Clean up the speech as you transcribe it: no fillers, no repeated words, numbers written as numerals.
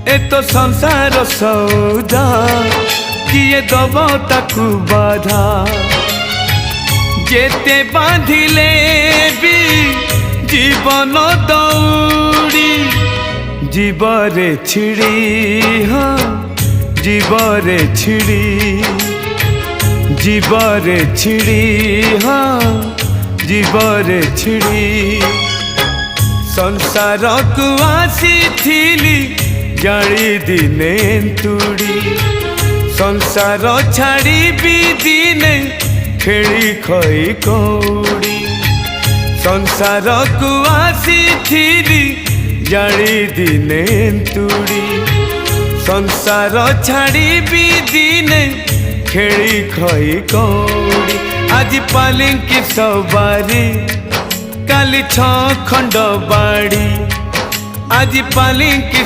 ए तो संसार सौदा किए दब ताकू बाधा जेते बांधिले भी जीवन दौड़ी जीवरे छिड़ी हाँ जीवरे छिड़ी जीवरे छिड़ी हाँ जीवरे छिड़ी संसार को आसी थिली जाली दिने तुड़ी संसार छाड़ी भी दिने खेली खई कौड़ी संसार को आसी थिली जाली दिने तुड़ी संसार छाड़ी भी दिने खेली खई कौड़ी आज पालिंकी सवारी काली 6 खंड बाड़ी आज पालिंकी